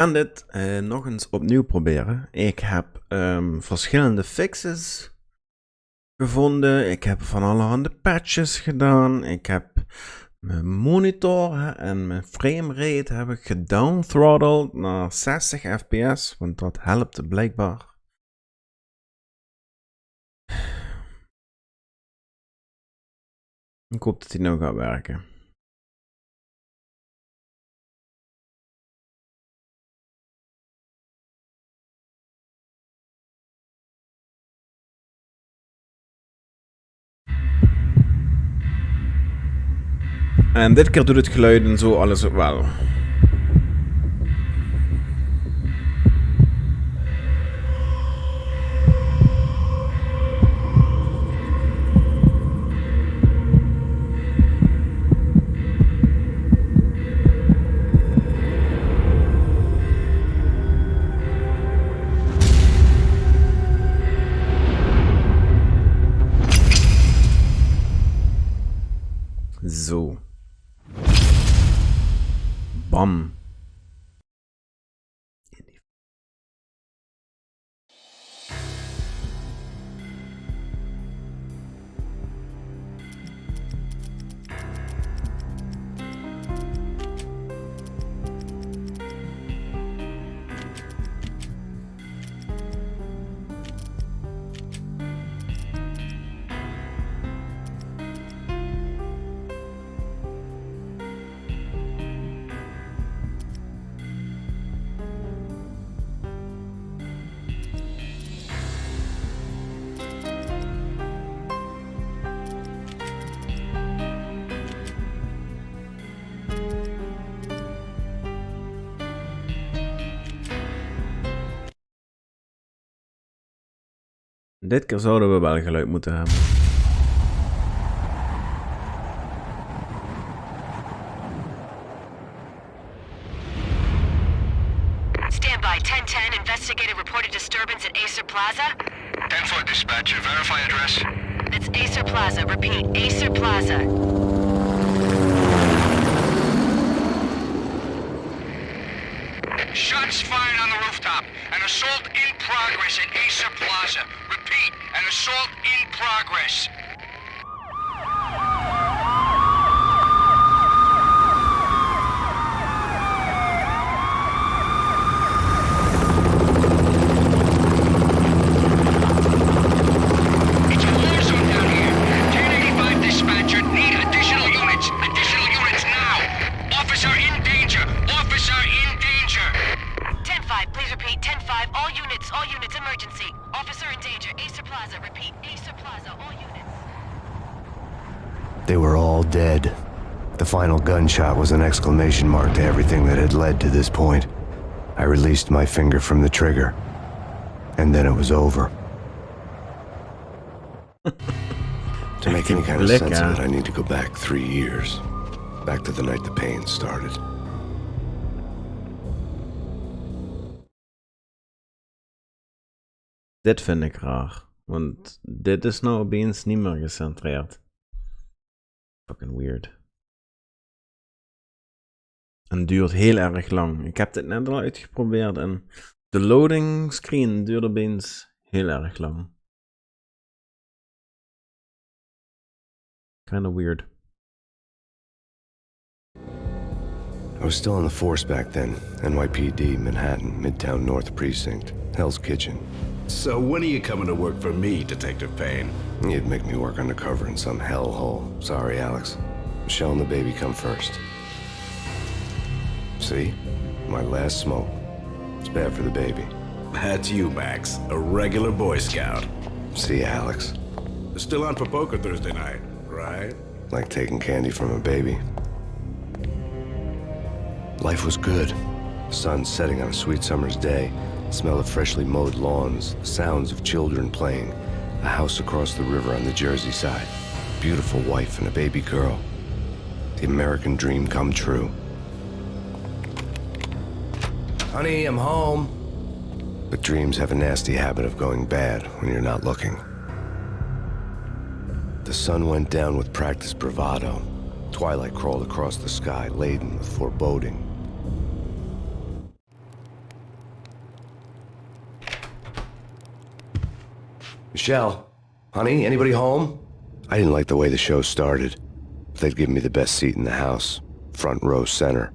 En dit nog eens opnieuw proberen. Ik heb verschillende fixes gevonden. Ik heb van allerhande patches gedaan. Ik heb mijn monitor en mijn framerate heb ik gedownthrottled naar 60 fps. Want dat helpt blijkbaar. Ik hoop dat die nou gaat werken. En dit keer doet het geluid en zo alles wel. Zo. Bam. Dit keer zouden we wel geluid moeten hebben. Standby 1010, investigated reported disturbance at Acer Plaza. 10-4 dispatcher, verify address. It's Acer Plaza, repeat, Acer Plaza. Shots fired on the rooftop. An assault in progress at Acer Plaza. Repeat, an assault in progress. It's a war zone down here. 1085 dispatcher, need additional units. Additional units now. Officer in danger. Officer in danger. 10-5, please repeat, 10-5, all units, emergency. Officer in danger, Acer Plaza, repeat, Acer Plaza, all units. They were all dead. The final gunshot was an exclamation mark to everything that had led to this point. I released my finger from the trigger, and then it was over. To make any kind of sense of it, I need to go back 3 years. Back to the night the Payne started. Dit vind ik raar. Want dit is nou opeens niet meer gecentreerd. Fucking weird. En duurt heel erg lang. Ik heb dit net al uitgeprobeerd en de loading screen duurde opeens heel erg lang. Kinda weird. I was still on the force back then. NYPD, Manhattan, Midtown North Precinct, Hell's Kitchen. So when are you coming to work for me, Detective Payne? You'd make me work undercover in some hellhole. Sorry, Alex. Michelle and the baby come first. See? My last smoke. It's bad for the baby. That's you, Max. A regular Boy Scout. See, Alex? Still on for poker Thursday night, right? Like taking candy from a baby. Life was good. Sun setting on a sweet summer's day. Smell of freshly mowed lawns. Sounds of children playing. A house across the river on the Jersey side. Beautiful wife and a baby girl. The American dream come true. Honey, I'm home. But dreams have a nasty habit of going bad when you're not looking. The sun went down with practiced bravado. Twilight crawled across the sky, laden with foreboding. Michelle? Honey, anybody home? I didn't like the way the show started. They'd given me the best seat in the house, front row center.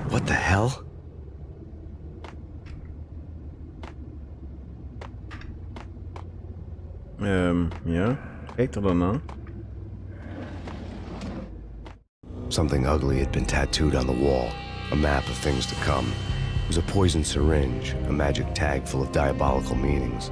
What the hell? Ja. Kijk er dan aan. Something ugly had been tattooed on the wall, a map of things to come. It was a poison syringe, a magic tag full of diabolical meanings.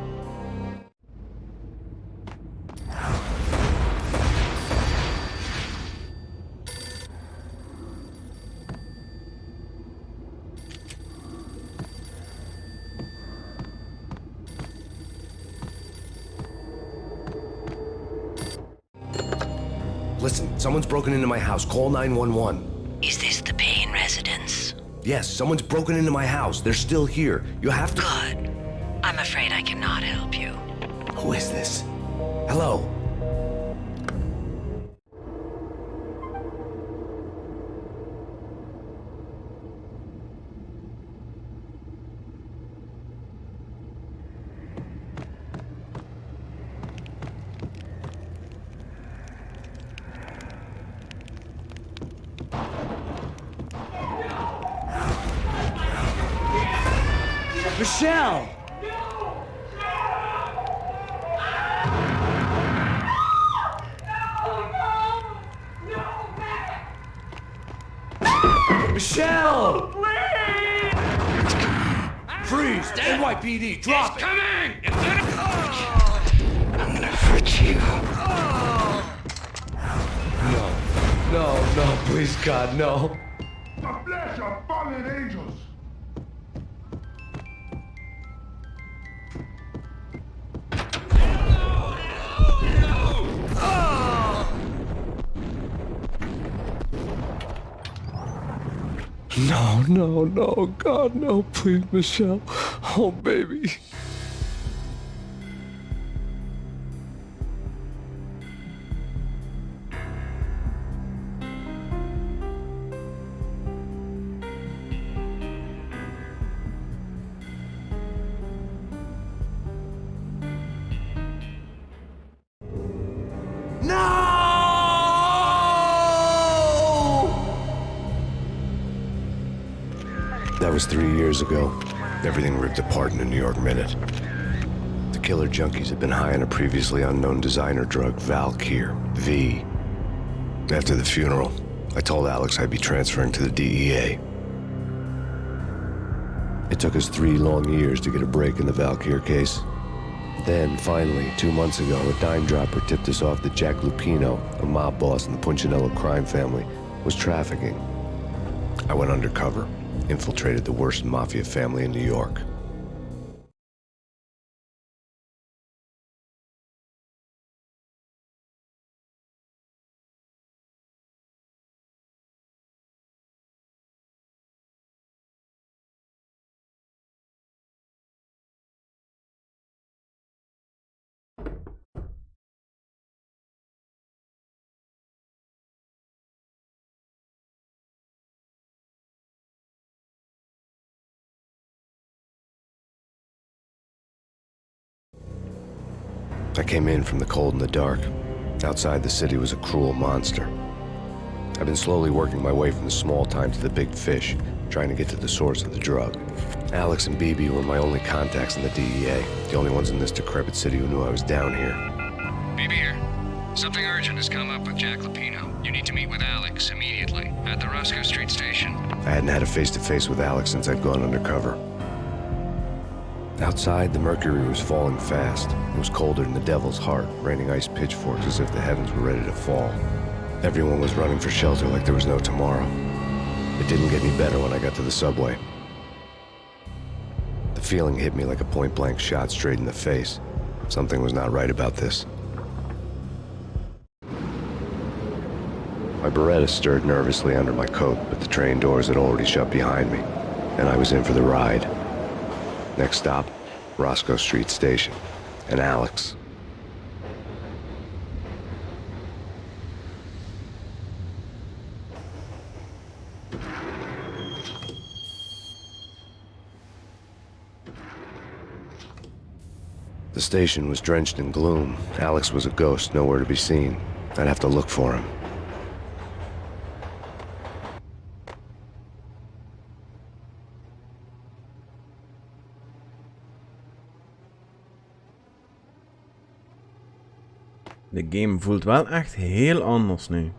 Listen, someone's broken into my house. Call 911. Is this the Payne residence? Yes, someone's broken into my house. They're still here. You have to... Good. I'm afraid I cannot help you. Who is this? Hello? Michelle! Michelle! Freeze! NYPD, drop it! Coming! I'm gonna hurt you. No, please, God, no. The flesh of fallen angels. No, God, no, please, Michelle. Oh, baby. That was 3 years ago. Everything ripped apart in a New York minute. The killer junkies had been high on a previously unknown designer drug, Valkyr, V. After the funeral, I told Alex I'd be transferring to the DEA. It took us 3 long years to get a break in the Valkyr case. Then, finally, 2 months ago, a dime dropper tipped us off that Jack Lupino, a mob boss in the Punchinello crime family, was trafficking. I went undercover, infiltrated the worst mafia family in New York. I came in from the cold and the dark. Outside the city was a cruel monster. I've been slowly working my way from the small time to the big fish, trying to get to the source of the drug. Alex and BB were my only contacts in the DEA, the only ones in this decrepit city who knew I was down here. BB here. Something urgent has come up with Jack Lupino. You need to meet with Alex immediately at the Roscoe Street station. I hadn't had a face-to-face with Alex since I'd gone undercover. Outside, the mercury was falling fast. It was colder than the devil's heart, raining ice pitchforks as if the heavens were ready to fall. Everyone was running for shelter like there was no tomorrow. It didn't get any better when I got to the subway. The feeling hit me like a point-blank shot straight in the face. Something was not right about this. My Beretta stirred nervously under my coat, but the train doors had already shut behind me, and I was in for the ride. Next stop, Roscoe Street Station, and Alex. The station was drenched in gloom. Alex was a ghost, nowhere to be seen. I'd have to look for him. De game voelt wel echt heel anders nu.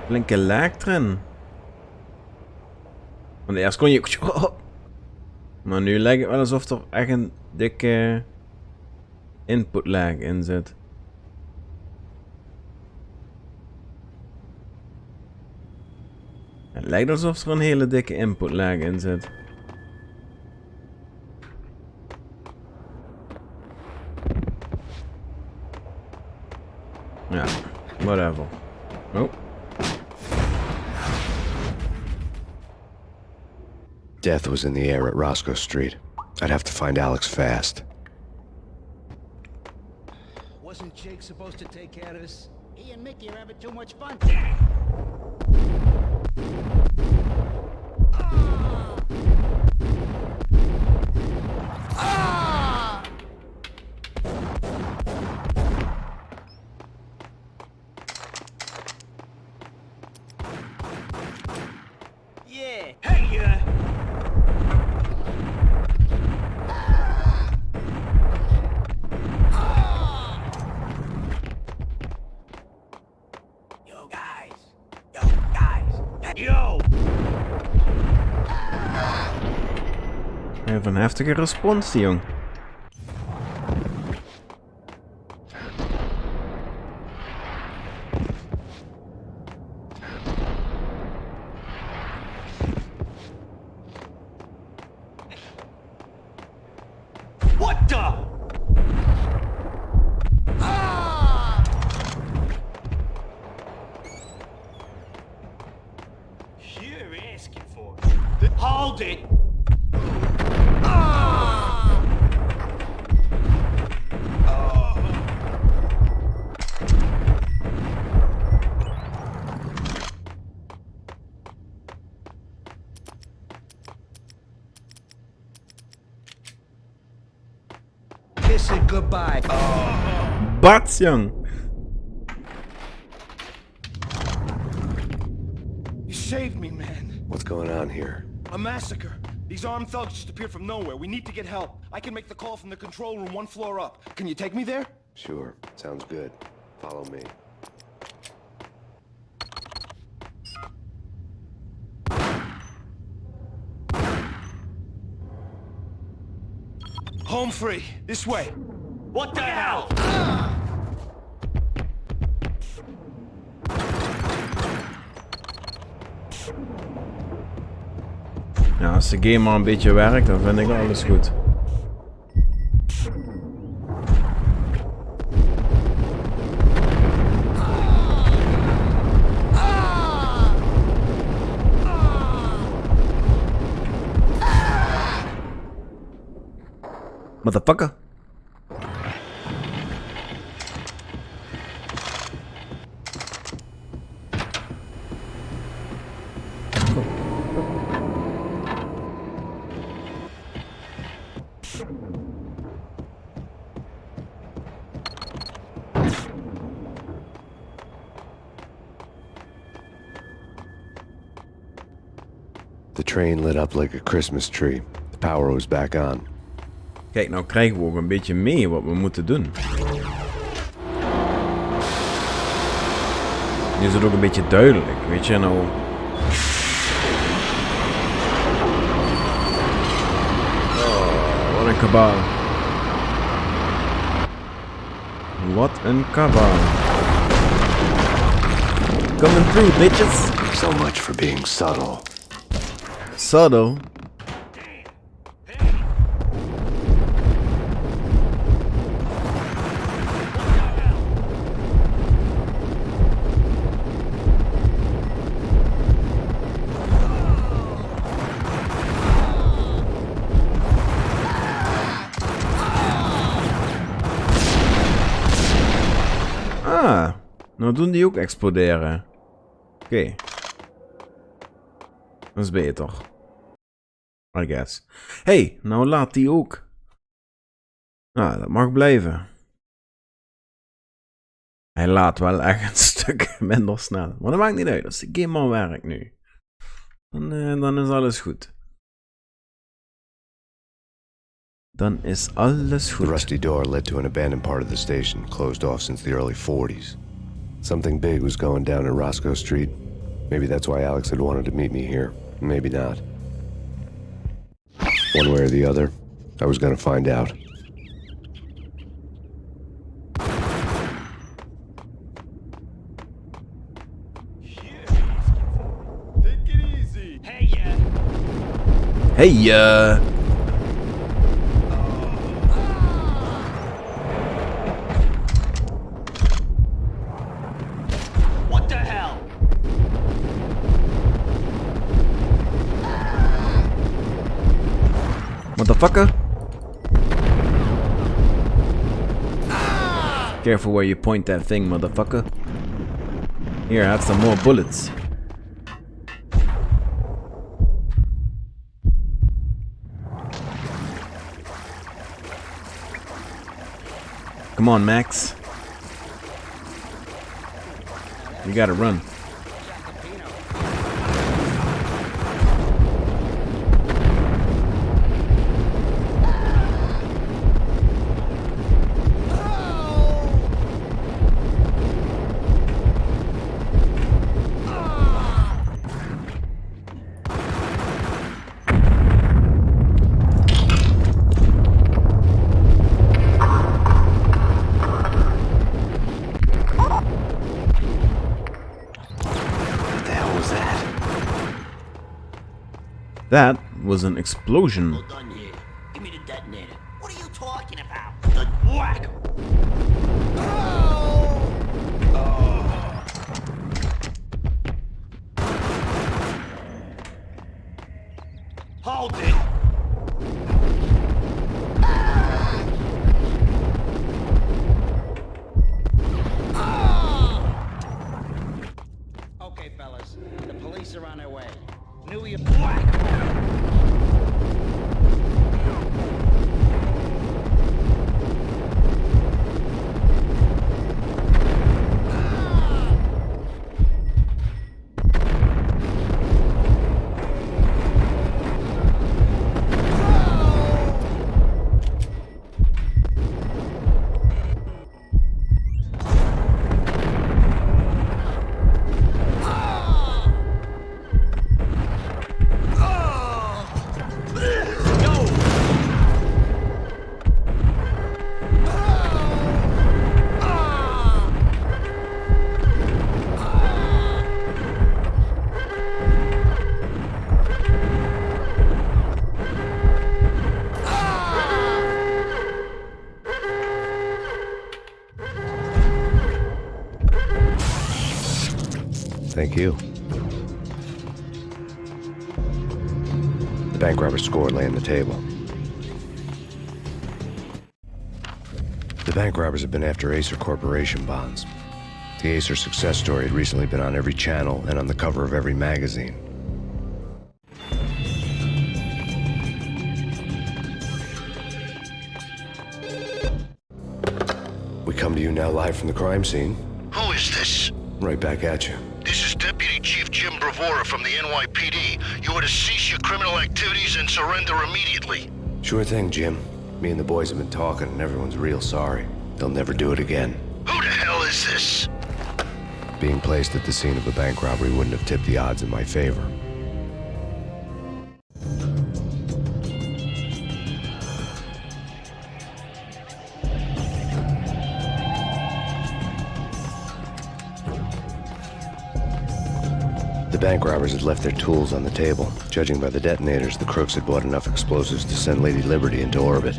Flinke lag erin. Want eerst kon je... Maar nu lijkt het wel alsof er echt een dikke input lag in zit. Het lijkt alsof er een hele dikke input lag in zit. Ja, whatever. Oh. Death was in the air at Roscoe Street. I'd have to find Alex fast. Wasn't Jake supposed to take care of this? He and Mickey are having too much fun. Yeah. Hey, Yo! Even een heftige respons, die jong. What the? You're asking for it. Hold it! Kiss it goodbye. Bats, jong. You saved me, man. What's going on here? A massacre. These armed thugs just appeared from nowhere. We need to get help. I can make the call from the control room 1 floor up. Can you take me there? Sure, sounds good. Follow me. Home free. This way. What the hell? Ja, als de game maar een beetje werkt, dan vind ik alles goed. Motherfucker. The train lit up like a Christmas tree. The power was back on. Kijk, nou krijgen we ook een beetje mee wat we moeten doen. Nu is het ook een beetje duidelijk, weet je nou. Oh, wat een kabaal. Wat een kabaal. Coming through, bitches. So much for being subtle. Subtle. Nou doen die ook exploderen. Oké. Dat is beter. I guess. Hey, nou laat die ook. Nou, dat mag blijven. Hij laat wel echt een stuk minder snel. Maar dat maakt niet uit. Als de game al werkt nu. Dan is alles goed. Dan is alles The goed. rusty door led to an abandoned part of the station, closed off since the early 40s. Something big was going down in Roscoe Street. Maybe that's why Alex had wanted to meet me here. Maybe not. One way or the other, I was gonna find out. Take it easy. Hey, What the hell? motherfucker. Careful where you point that thing, motherfucker. Here, have some more bullets. Come on, Max. You gotta run. That was an explosion. Well done here. Give me the detonator. What are you talking about? The whack! Hold it! Okay, fellas. The police are on their way. Knew you. Whack! Thank you. The bank robber's score lay on the table. The bank robbers have been after Acer Corporation bonds. The Acer success story had recently been on every channel and on the cover of every magazine. We come to you now live from the crime scene. Who is this? Right back at you. This is Deputy Chief Jim Bravura from the NYPD. You are to cease your criminal activities and surrender immediately. Sure thing, Jim. Me and the boys have been talking and everyone's real sorry. They'll never do it again. Who the hell is this? Being placed at the scene of a bank robbery wouldn't have tipped the odds in my favor. The bank robbers had left their tools on the table. Judging by the detonators, the crooks had bought enough explosives to send Lady Liberty into orbit.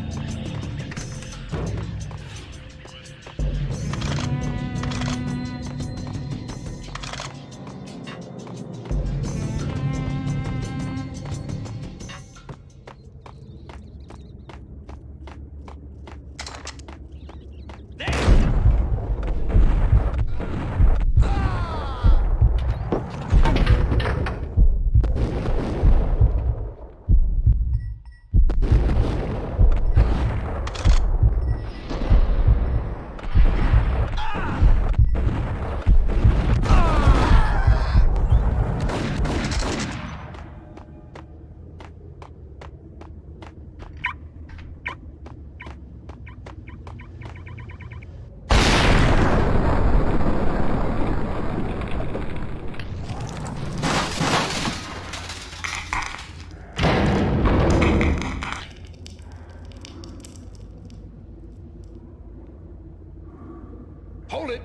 Hold it!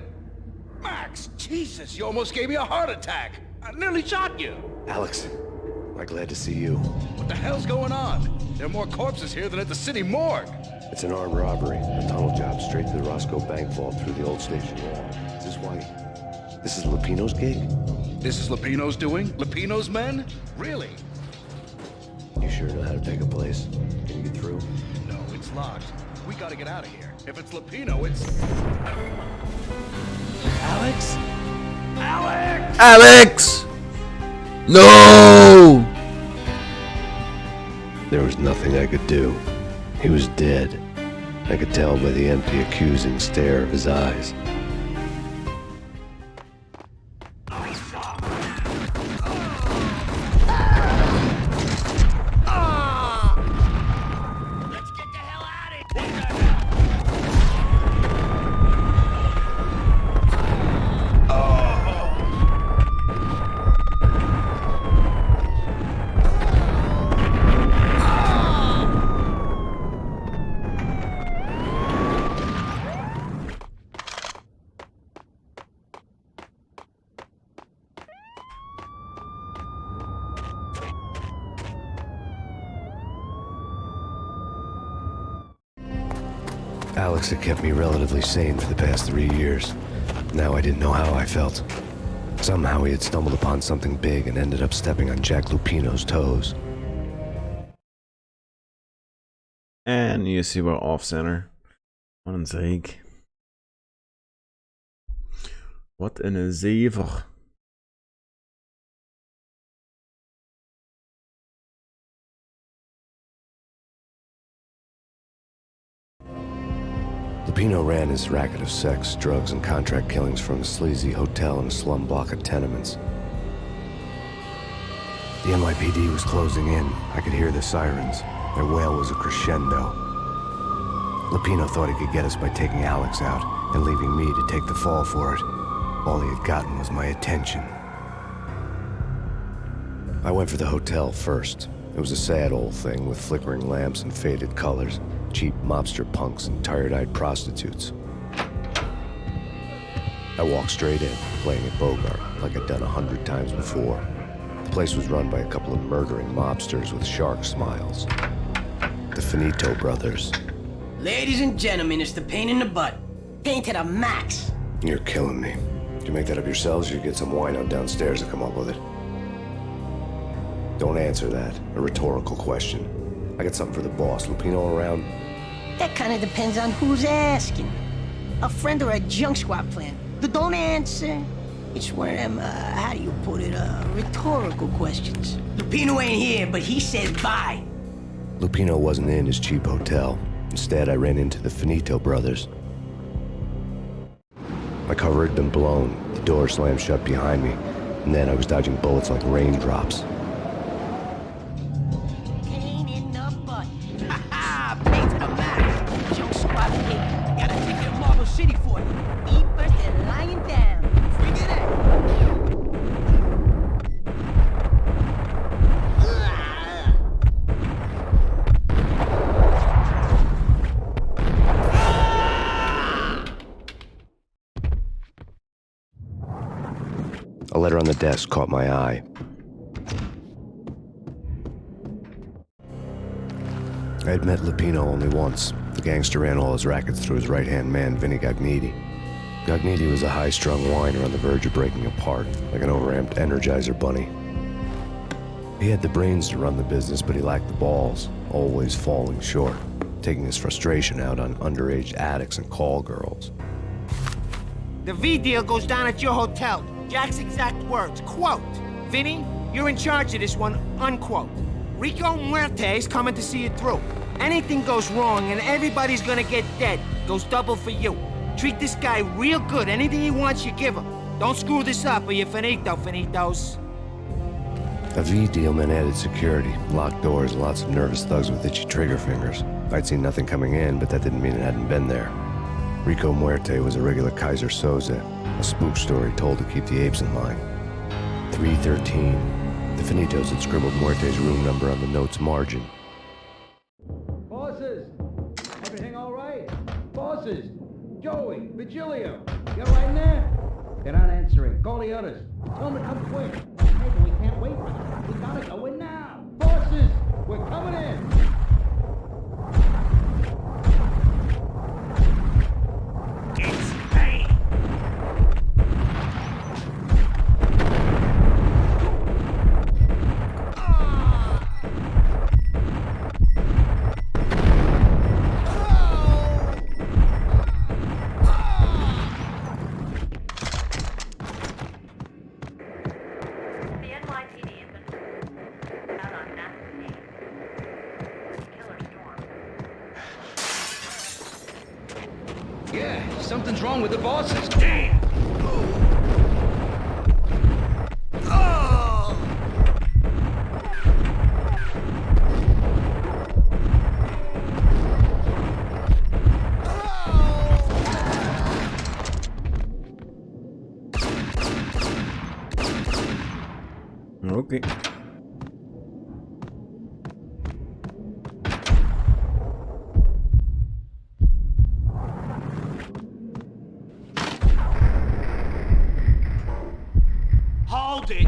Max! Jesus, you almost gave me a heart attack! I nearly shot you! Alex, I'm glad to see you. What the hell's going on? There are more corpses here than at the city morgue! It's an armed robbery. A tunnel job straight to the Roscoe Bank vault through the old station wall. Is this why? This is Lupino's gig? This is Lupino's doing? Lupino's men? Really? You sure know how to take a place? Can you get through? No, it's locked. We gotta get out of here. If it's Lupino, it's... Alex? Alex! Alex! No! There was nothing I could do. He was dead. I could tell by the empty, accusing stare of his eyes. Let's get the hell out of here! Alex had kept me relatively sane for the past 3 years. Now I didn't know how I felt. Somehow he had stumbled upon something big and ended up stepping on Jack Lupino's toes. En je ziet wel off-center. Wat een zeik. Wat een zever. Lupino ran his racket of sex, drugs, and contract killings from a sleazy hotel in a slum block of tenements. The NYPD was closing in. I could hear the sirens. Their wail was a crescendo. Lupino thought he could get us by taking Alex out and leaving me to take the fall for it. All he had gotten was my attention. I went for the hotel first. It was a sad old thing with flickering lamps and faded colors, cheap mobster punks and tired-eyed prostitutes. I walked straight in, playing at Bogart, like I'd done 100 times before. The place was run by a couple of murdering mobsters with shark smiles. The Finito brothers. Ladies and gentlemen, it's the pain in the butt. Pain to the max. You're killing me. Did you make that up yourselves, or you get some wino downstairs to come up with it? Don't answer that. A rhetorical question. I got something for the boss. Lupino around? That kind of depends on who's asking. A friend or a junk squad plan. But don't answer. It's one of them, how do you put it, rhetorical questions. Lupino ain't here, but he says bye. Lupino wasn't in his cheap hotel. Instead, I ran into the Finito brothers. My cover had been blown. The door slammed shut behind me. And then I was dodging bullets like raindrops. Pain in the butt. Ha ha! Pain to the max. Junk squad pig. Got a ticket to Marble City for you. Eat first and lying down. Bring it out. A letter on the desk caught my eye. I had met Lupino only once. The gangster ran all his rackets through his right-hand man, Vinny Gagniti. Gagniti was a high-strung whiner on the verge of breaking apart, like an overamped Energizer bunny. He had the brains to run the business, but he lacked the balls, always falling short, taking his frustration out on underage addicts and call girls. The V deal goes down at your hotel. Jack's exact words, quote, Vinny, you're in charge of this one, unquote. Rico Muerte's coming to see it through. Anything goes wrong and everybody's gonna get dead, goes double for you. Treat this guy real good. Anything he wants, you give him. Don't screw this up or you're finito, finitos. A V deal meant added security, locked doors, and lots of nervous thugs with itchy trigger fingers. I'd seen nothing coming in, but that didn't mean it hadn't been there. Rico Muerte was a regular Kaiser Soze, a spook story told to keep the apes in line. 313. The Finitos had scribbled Muerte's room number on the note's margin. Bosses! Everything all right? Bosses! Joey, Virgilio, you all right in there? They're not answering. Call the others. Tell them to come quick. Hey, but we can't wait for them. We gotta go in now. Bosses, we're coming in. It's Payne! The NYPD has been out on massive Payne. Killer storm. Yeah, something's wrong with the bosses. Damn! Okay. Hold it!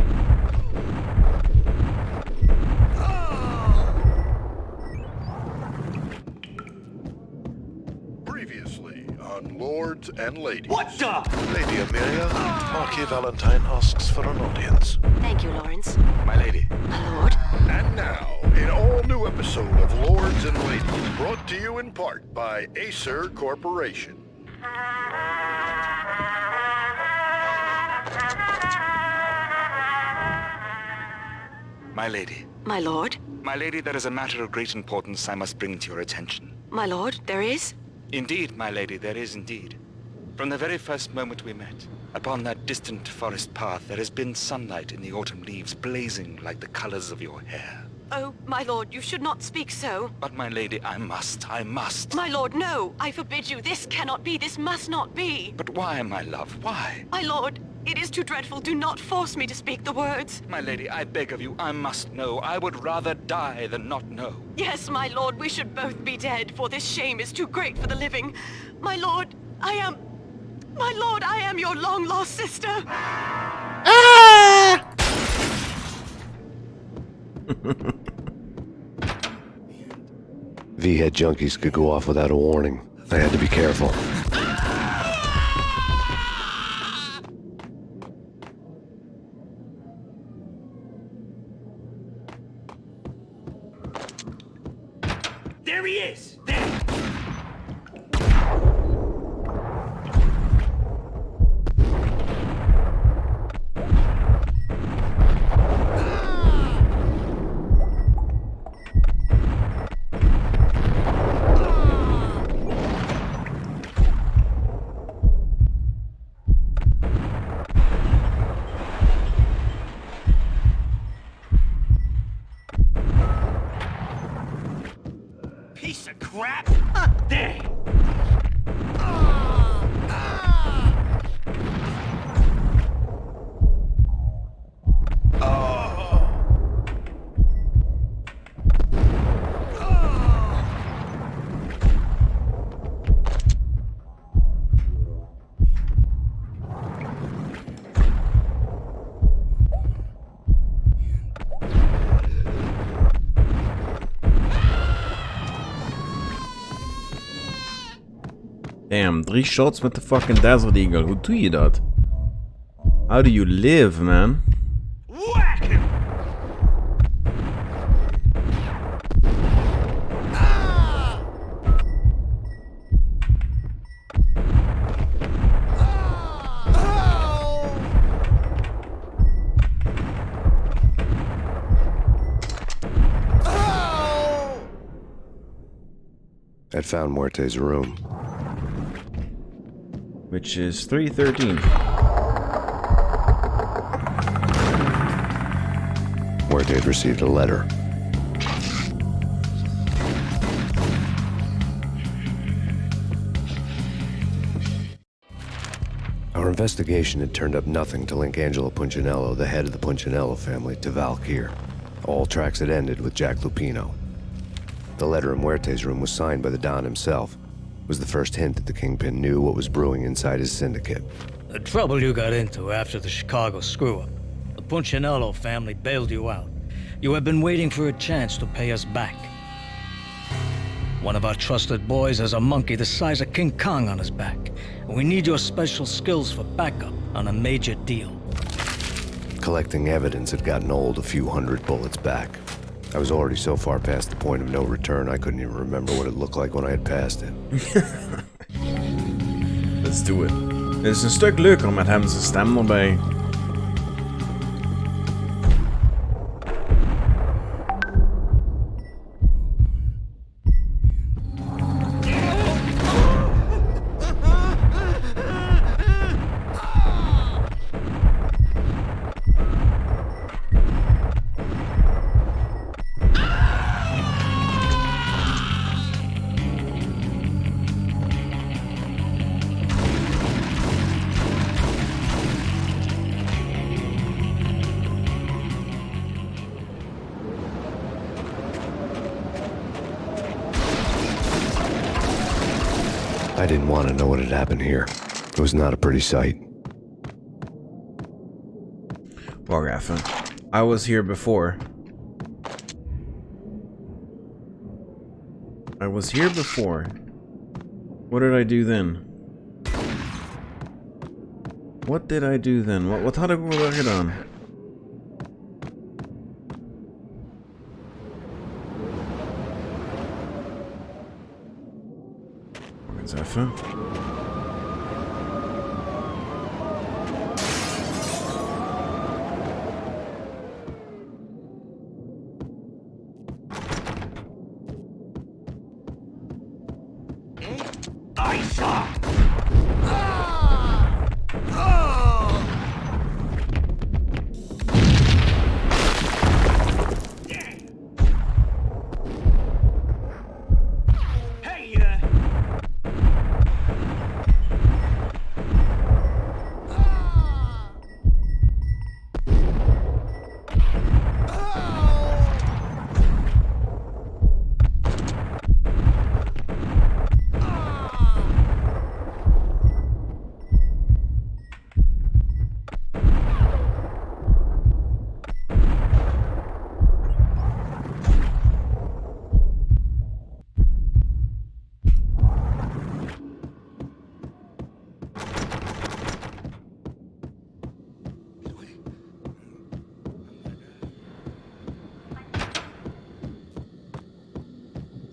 Previously on Lords and Ladies. What the? Lady Amelia, Marquis Valentine asks for an audience. Thank you, Lawrence. My lady. My lord. And now, an all-new episode of Lords and Ladies, brought to you in part by Acer Corporation. My lady. My lord. My lady, there is a matter of great importance I must bring to your attention. My lord, there is? Indeed, my lady, there is indeed. From the very first moment we met, upon that distant forest path, there has been sunlight in the autumn leaves blazing like the colors of your hair. Oh, my lord, you should not speak so. But, my lady, I must. My lord, no! I forbid you. This cannot be. This must not be. But why, my love, why? My lord, it is too dreadful. Do not force me to speak the words. My lady, I beg of you, I must know. I would rather die than not know. Yes, my lord, we should both be dead, for this shame is too great for the living. My lord, I am your long-lost sister. V-head junkies could go off without a warning. I had to be careful. There he is! There! Piece of crap! There! Damn, 3 shots met de fucking Desert Eagle. Hoe doe je dat? How do you live, man? Whack him! I'd found Muerte's room. Which is 313. Muerte had received a letter. Our investigation had turned up nothing to link Angelo Punchinello, the head of the Punchinello family, to Val Kier. All tracks had ended with Jack Lupino. The letter in Muerte's room was signed by the Don himself. was the first hint that the Kingpin knew what was brewing inside his syndicate. The trouble you got into after the Chicago screw-up. The Punchinello family bailed you out. You have been waiting for a chance to pay us back. One of our trusted boys has a monkey the size of King Kong on his back. We need your special skills for backup on a major deal. Collecting evidence had gotten old a few hundred bullets back. I was already so far past the point of no return, I couldn't even remember what it looked like when I had passed it. Let's do it. Het is een stuk leuker met hem zijn stem erbij. I didn't want to know what had happened here. It was not a pretty sight. Wacht even. I was here before. I was here before. What did I do then? What did I do then? Wat had ik wel gedaan? Wacht eens even.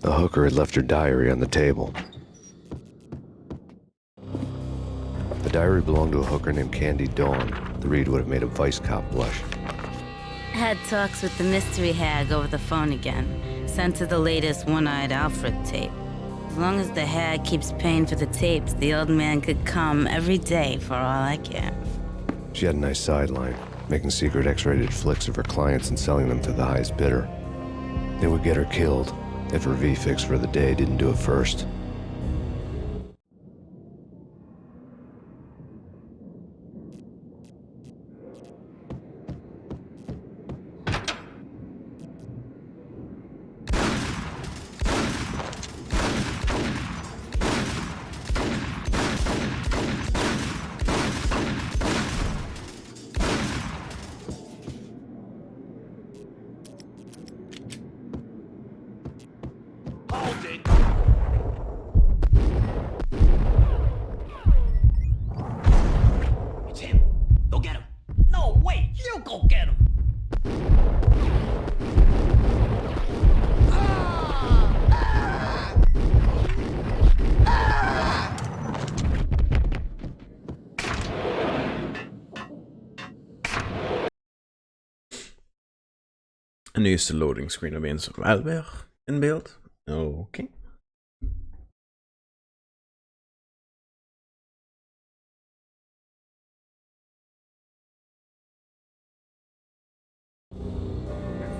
The hooker had left her diary on the table. The diary belonged to a hooker named Candy Dawn. The read would have made a vice cop blush. Had talks with the mystery hag over the phone again. Sent her the latest One-Eyed Alfred tape. As long as the hag keeps paying for the tapes, the old man could come every day for all I care. She had a nice sideline, making secret X-rated flicks of her clients and selling them to the highest bidder. They would get her killed if her V-fix for the day didn't do it first. It's him. Go get him. No, wait, you go get him. En nu is de loading screen opeens wel weer in beeld. Oké.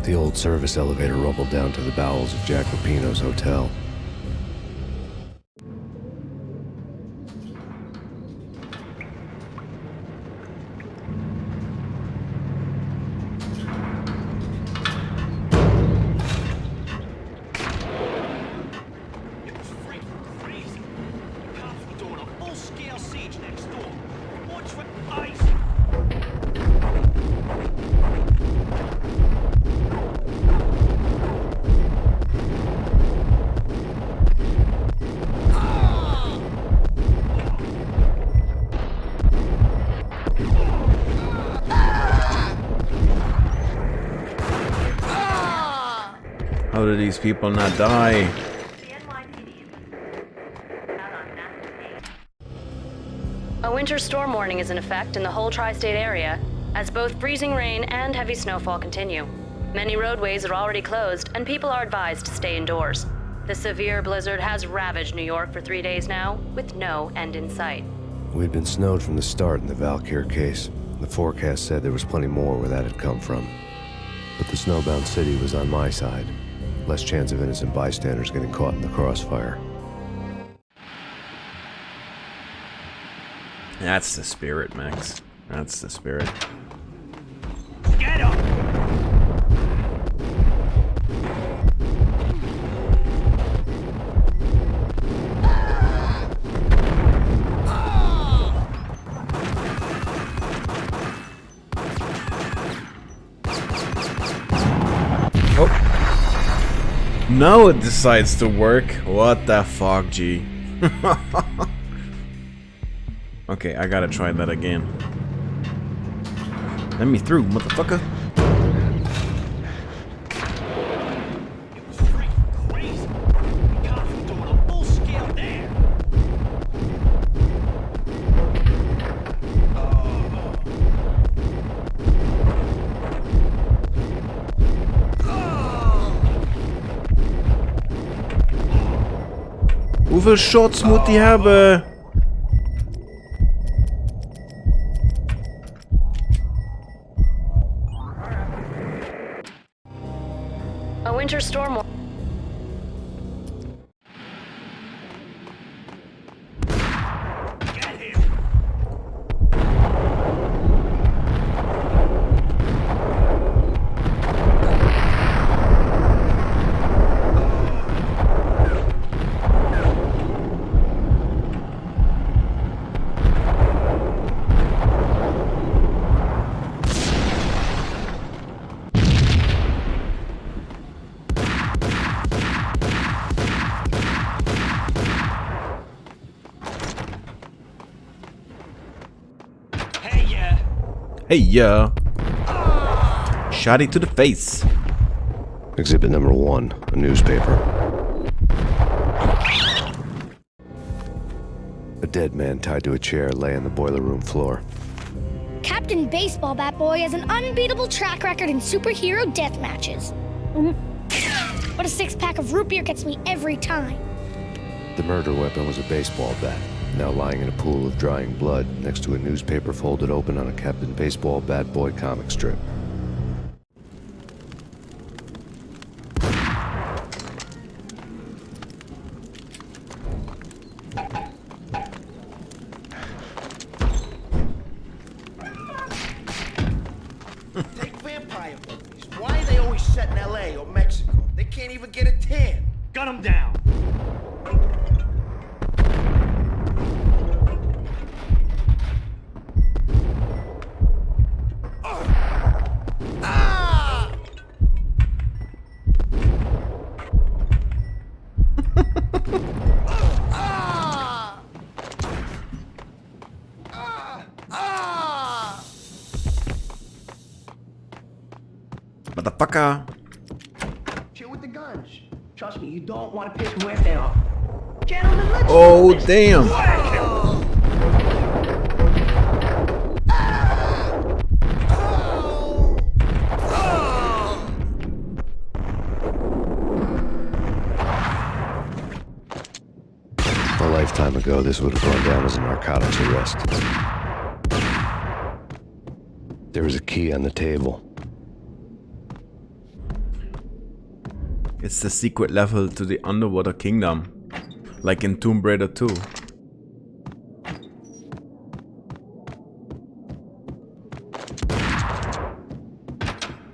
The old service elevator rumbled down to the bowels of Jack Lupino's hotel. with ice. How do these people not die? A winter storm warning is in effect in the whole tri-state area, as both freezing rain and heavy snowfall continue. Many roadways are already closed, and people are advised to stay indoors. The severe blizzard has ravaged New York for 3 days now, with no end in sight. We'd been snowed from the start in the Valkyr case. The forecast said there was plenty more where that had come from. But the snowbound city was on my side. Less chance of innocent bystanders getting caught in the crossfire. That's the spirit, Max. That's the spirit. Get up! Oh. Now it decides to work. What the fuck, G? Okay, I gotta try that again. Let me through, motherfucker. It was freaking crazy. We got him doing a full scale there. Hoeveel shots moet hij hebben? A winter storm warning. Hey, yeah. Shotty to the face. Exhibit number 1, a newspaper. A dead man tied to a chair lay on the boiler room floor. Captain Baseball Bat Boy has an unbeatable track record in superhero death matches. But a 6-pack of root beer gets me every time. The murder weapon was a baseball bat, now lying in a pool of drying blood next to a newspaper folded open on a Captain Baseball Bat Boy comic strip. Take vampire movies. Why are they always set in LA or Mexico? They can't even get a tan. Gun them down. Motherfucker. Chill with the guns. Trust me, you don't want to piss Muerte off. Gentlemen, let's Oh, do this. damn. A lifetime ago, this would have gone down as a narcotics arrest. There was a key on the table. It's the secret level to the underwater kingdom. Like in Tomb Raider 2.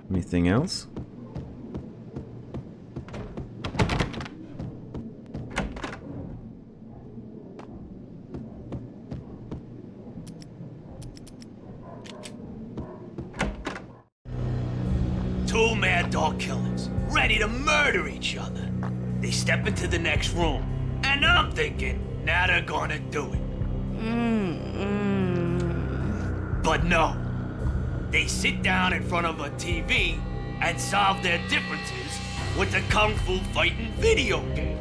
Anything else? Two mad dog killers, ready to murder each other. They step into the next room, and I'm thinking, now they're gonna do it. But no. They sit down in front of a TV and solve their differences with the Kung Fu fighting video game.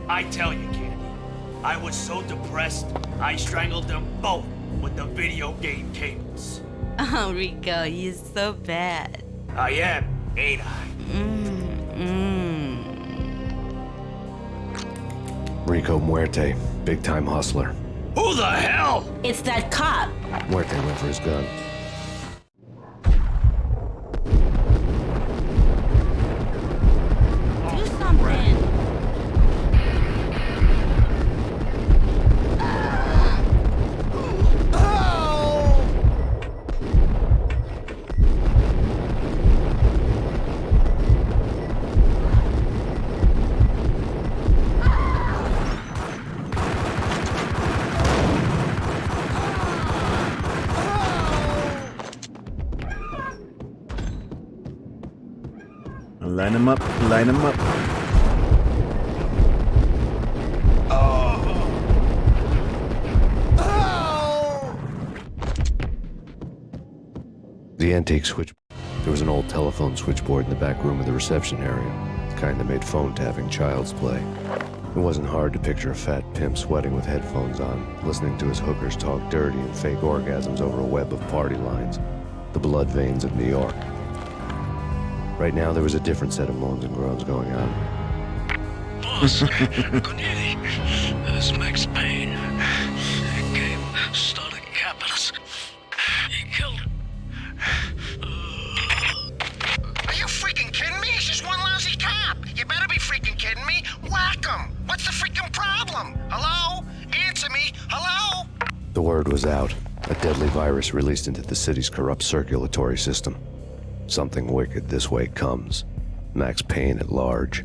I tell you, Candy, I was so depressed, I strangled them both with the video game cables. Oh, Rico, you're so bad. I am, ain't I? Rico Muerte, big-time hustler. Who the hell? It's that cop. Muerte went for his gun. Do something. Line him up, line him up. The antique switch. There was an old telephone switchboard in the back room of the reception area. The kind that made phone tapping child's play. It wasn't hard to picture a fat pimp sweating with headphones on, listening to his hookers talk dirty and fake orgasms over a web of party lines. The blood veins of New York. Right now, there was a different set of moans and groans going on. Boss, Cornelia, this is Max Payne. He came, started capping us. He killed him. Are you freaking kidding me? He's just one lousy cop. You better be freaking kidding me. Whack him. What's the freaking problem? Hello? Answer me. Hello? The word was out. A deadly virus released into the city's corrupt circulatory system. Something wicked this way comes. Max Payne at large.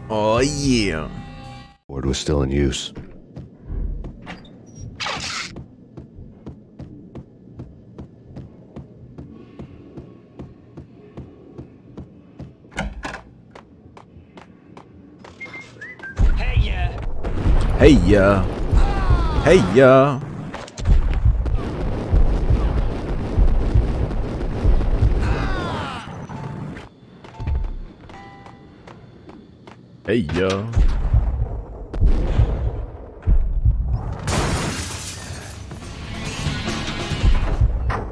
Oh yeah. Word was still in use. Hey, yeah. Hey ya. Hey ya. Hey yo.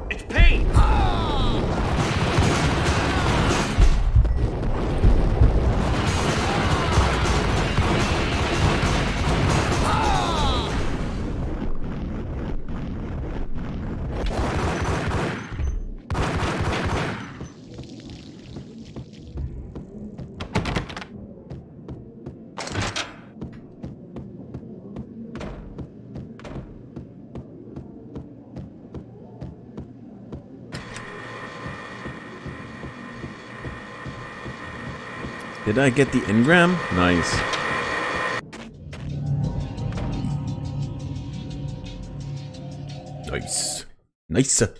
It's Payne. Did I get the engram? Nice. Nice. Nice.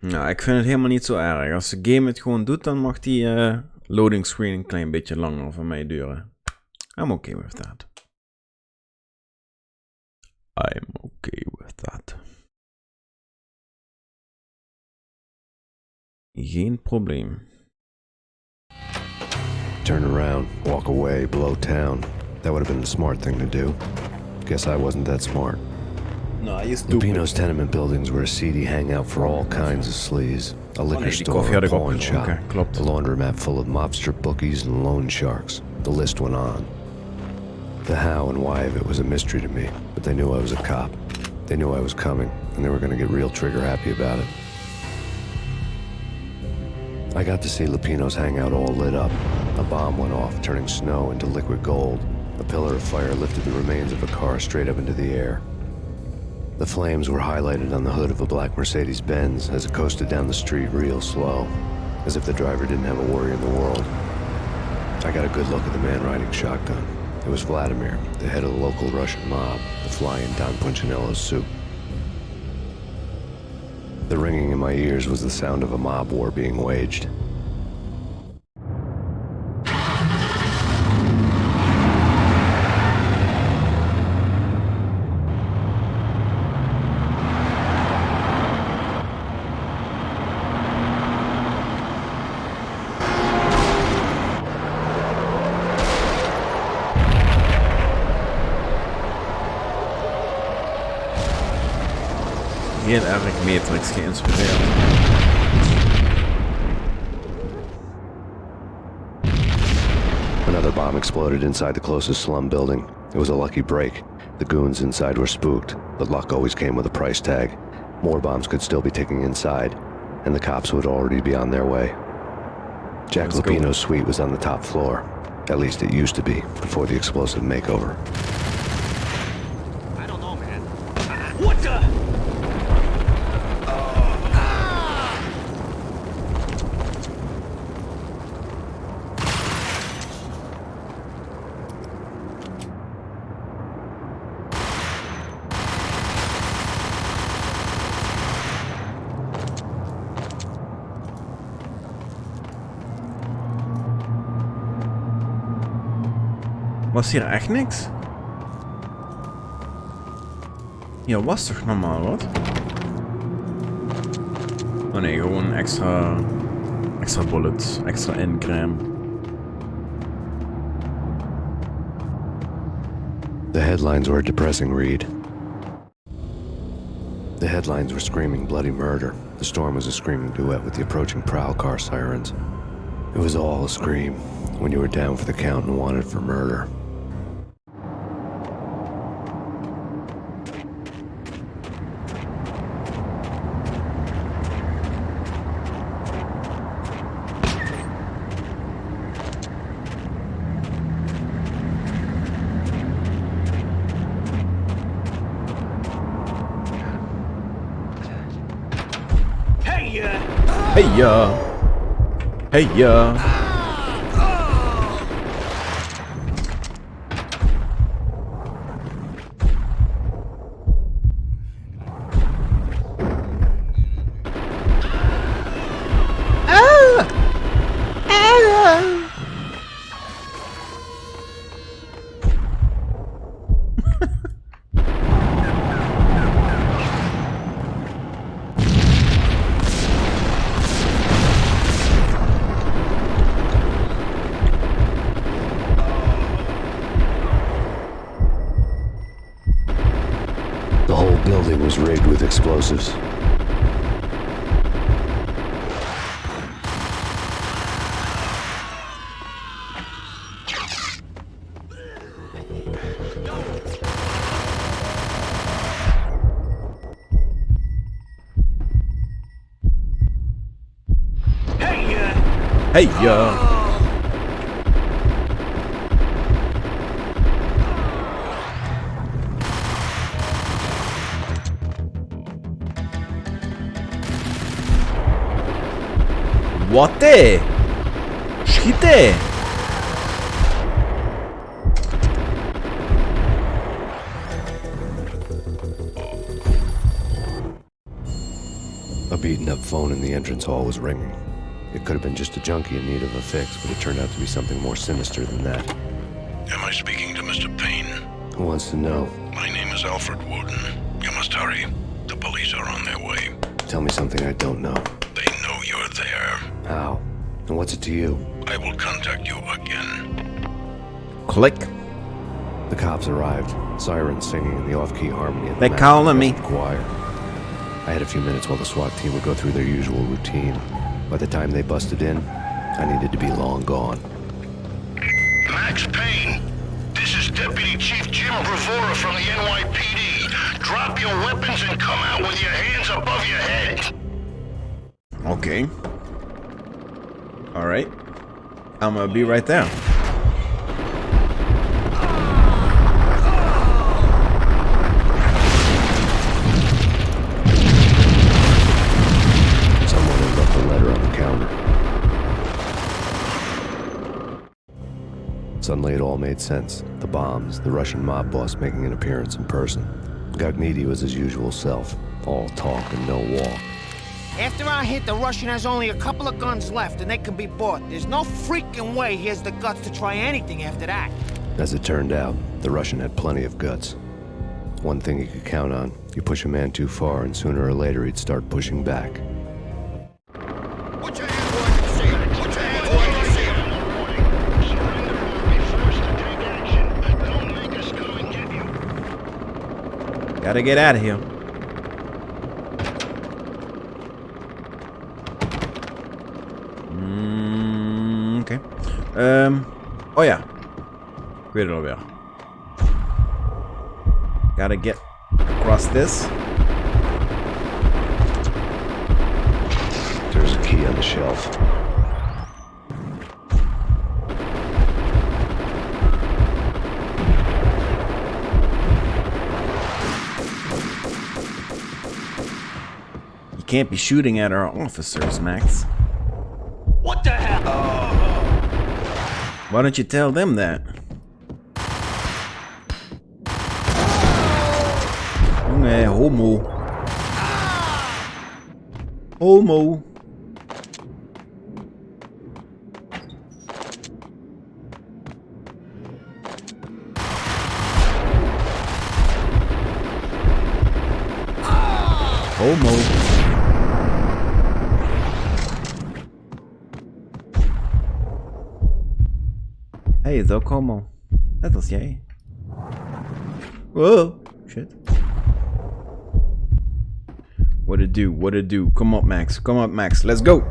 Nou, ik vind het helemaal niet zo erg. Als de game het gewoon doet, dan mag die loading screen een klein beetje langer voor mij duren. I'm okay with that. I'm okay with that. Geen probleem. Turn around, walk away, blow town. That would have been the smart thing to do. Guess I wasn't that smart. No, you stupid. Lupino's tenement buildings were a seedy hangout for all kinds of sleaze. A liquor store, a pawn shop, a laundromat full of mobster bookies and loan sharks. The list went on. The how and why of it was a mystery to me, but they knew I was a cop. They knew I was coming, and they were going to get real trigger happy about it. I got to see Lupino's hangout all lit up. A bomb went off, turning snow into liquid gold. A pillar of fire lifted the remains of a car straight up into the air. The flames were highlighted on the hood of a black Mercedes-Benz as it coasted down the street real slow, as if the driver didn't have a worry in the world. I got a good look at the man riding shotgun. It was Vladimir, the head of the local Russian mob, the fly in Don Punchinello's soup. The ringing in my ears was the sound of a mob war being waged. Heel erg Matrix geïnspireerd. Another bomb exploded inside the closest slum building. It was a lucky break. The goons inside were spooked, but luck always came with a price tag. More bombs could still be ticking inside, and the cops would already be on their way. Jack Lupino's suite was on the top floor. At least it used to be, before the explosive makeover. I don't know, man. What the? Was hier echt niks? Hier was toch normaal wat? Oh nee, gewoon extra bullets, extra engram. The headlines were a depressing read. The headlines were screaming bloody murder. The storm was a screaming duet with the approaching prowl car sirens. It was all a scream when you were down for the count and wanted for murder. Hey ya! Hey ya! The building was rigged with explosives. Hey ya! What the? Schieten! A beaten-up phone in the entrance hall was ringing. It could have been just a junkie in need of a fix, but it turned out to be something more sinister than that. Am I speaking to Mr. Payne? Who wants to know? My name is Alfred Woden. You must hurry. The police are on their way. Tell me something I don't know. They know you're there. How? And what's it to you? I will contact you again. Click. The cops arrived, sirens singing in the off-key harmony of the They're calling me. choir. I had a few minutes while the SWAT team would go through their usual routine. By the time they busted in, I needed to be long gone. Max Payne, this is Deputy Chief Jim Bravura from the NYPD. Drop your weapons and come out with your hands above your head. Okay. Alright. I'm gonna be right there. Someone had left a letter on the counter. Suddenly it all made sense. The bombs, the Russian mob boss making an appearance in person. Gagnidi was his usual self, all talk and no walk. After our hit, the Russian has only a couple of guns left, and they can be bought. There's no freaking way he has the guts to try anything after that. As it turned out, the Russian had plenty of guts. One thing he could count on, you push a man too far and sooner or later he'd start pushing back. Put your hands where I can see them. Put your hands where I can see them. Surrender or be forced to take action. Don't make us come and get you. Gotta get out of here. Okay. Oh ja. Ik weet het alweer. Gotta get across this. There's a key on the shelf. You can't be shooting at our officers, Max. What the hell? Why don't you tell them that? Jongen, homo. Homo. Homo. Hey, is ook homo. Net als jij. Whoa, shit. What to do, what to do. Come up, Max. Come up, Max. Let's go.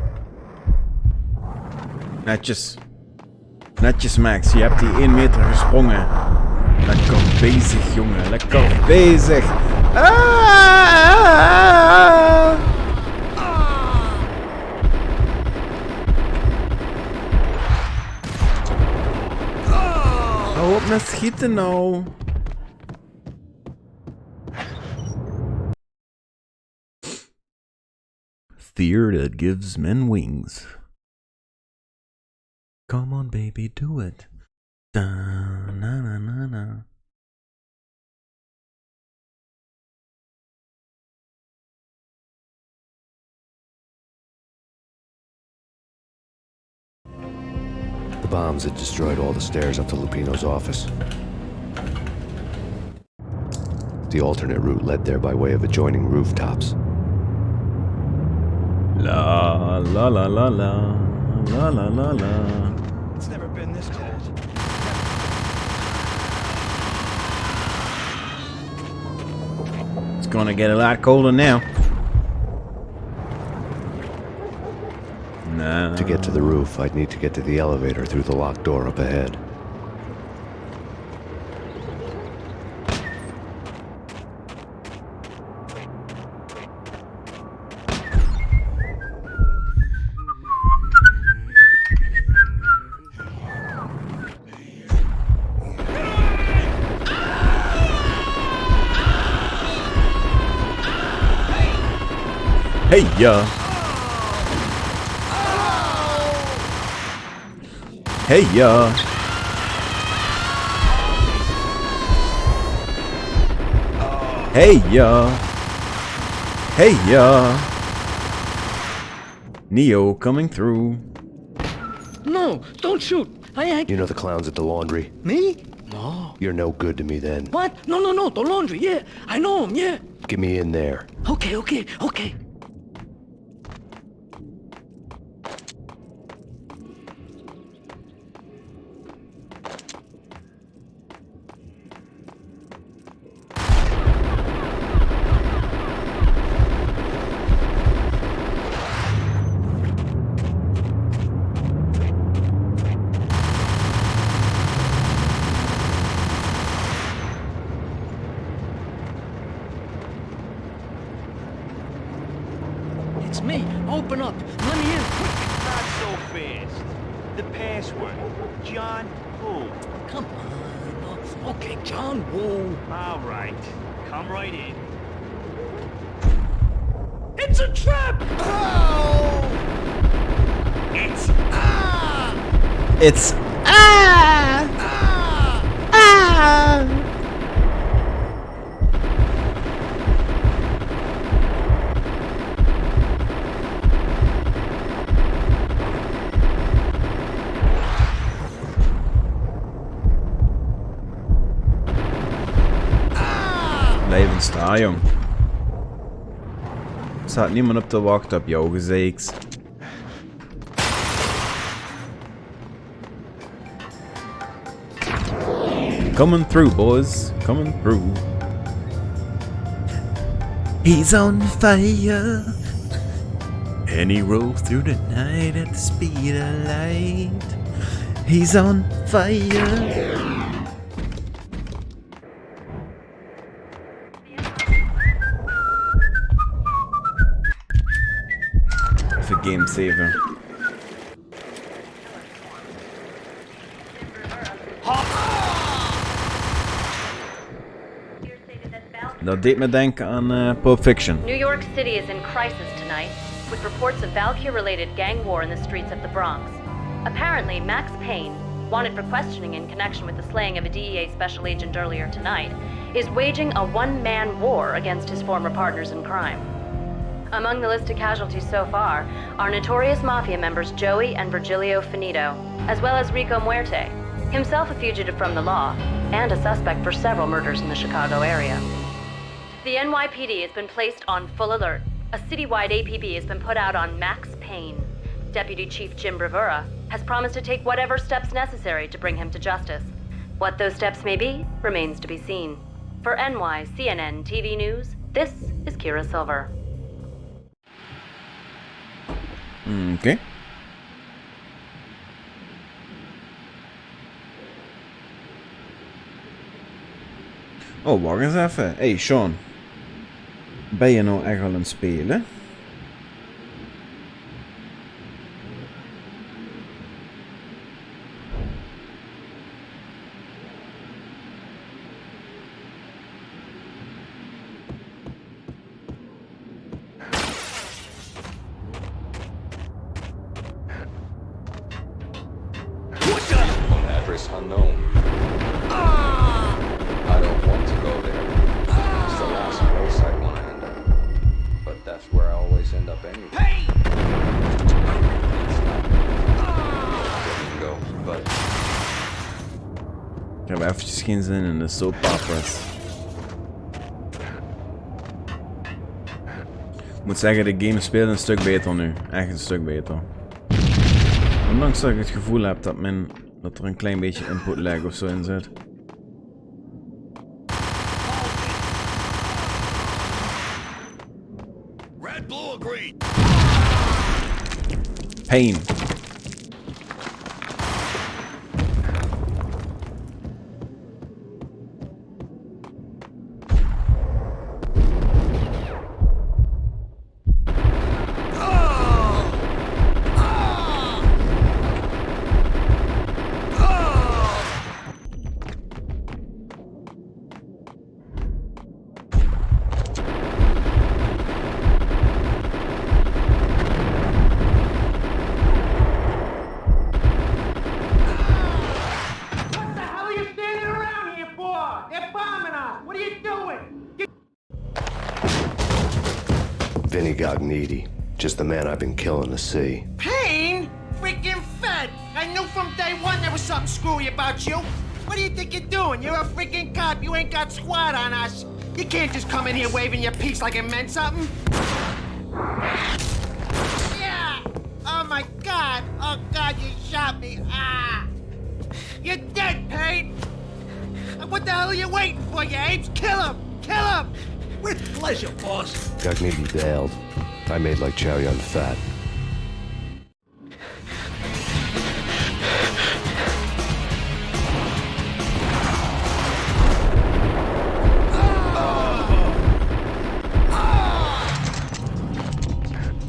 Netjes. Netjes, Max. Je hebt die 1 meter gesprongen. Lekker bezig, jongen. Lekker bezig. Hou op met schieten nou. Fear that gives men wings. Come on, baby, do it. Da, na, na, na, na. The bombs had destroyed all the stairs up to Lupino's office. The alternate route led there by way of adjoining rooftops. La la la la la la la la la. It's never been this cold. It's gonna get a lot colder now. Nah. To get to the roof, I'd need to get to the elevator through the locked door up ahead. Hey ya. Hey ya. Hey ya. Hey ya. Neo coming through. No, don't shoot. I ain't. You know the clowns at the laundry? Me? No. You're no good to me then. What? No, no, no. The laundry. Yeah, I know him. Yeah. Get me in there. Okay, okay, okay. It's me. Open up. Let me in, quick. Not so fast. The password. John who? Come on. Okay, John Woo. All right. Come right in. It's a trap! Oh! It's It's Blijf eens staan, jong. Er staat niemand op te wachten op jou, gezeiks. Coming through, boys. Coming through. He's on fire. And he rolls through the night at the speed of light. He's on fire. Even game saver. Dat deed me denken aan Pulp Fiction. New York City is in crisis tonight, with reports of Valkyrie-related gang war in the streets of the Bronx. Apparently, Max Payne, wanted for questioning in connection with the slaying of a DEA special agent earlier tonight, is waging a one-man war against his former partners in crime. Among the listed casualties so far are notorious mafia members Joey and Virgilio Finito, as well as Rico Muerte, himself a fugitive from the law, and a suspect for several murders in the Chicago area. The NYPD has been placed on full alert. A citywide APB has been put out on Max Payne. Deputy Chief Jim Bravura has promised to take whatever steps necessary to bring him to justice. What those steps may be remains to be seen. For NYCNN TV News, this is Kira Silver. Okay. Oh, wacht eens even. Hey, Sean. Ben je nou echt al aan het spelen? Address unknown. I don't want to go there. It's the last place I want to end up. But that's where I always end up anyway. Hey! It's not go, but... Ik heb eventjes geen zin in de soap operas. Ik moet zeggen, de game speelt een stuk beter nu. Echt een stuk beter. Ondanks dat ik het gevoel heb dat er een klein beetje input lag of zo in zit. Red Blue agreed. Payne. Vinny Gognitti, just the man I've been killing to see. Payne? Freaking fed! I knew from day one there was something screwy about you. What do you think you're doing? You're a freaking cop. You ain't got squad on us. You can't just come in here waving your piece like it meant something. Yeah! Oh my God! Oh God, you shot me! Ah! You're dead, Payne! What the hell are you waiting for, you apes? Kill him! Kill him! With pleasure, boss. Gognitti bailed. I made like Chow Yun Fat.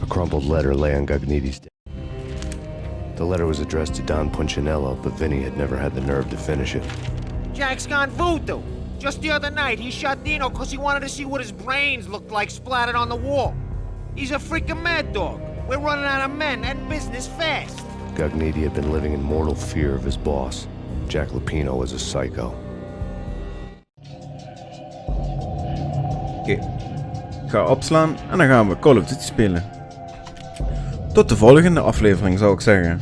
A crumpled letter lay on Gognitti's desk. The letter was addressed to Don Punchinello, but Vinny had never had the nerve to finish it. Jack's gone voodoo. Just the other night, he shot Dino because he wanted to see what his brains looked like splattered on the wall. He's a freaking mad dog. We're running out of men and business fast. Gognitti had been living in mortal fear of his boss. Jack Lupino was a psycho. Oké. Ik ga opslaan en dan gaan we Call of Duty spelen. Tot de volgende aflevering, zou ik zeggen.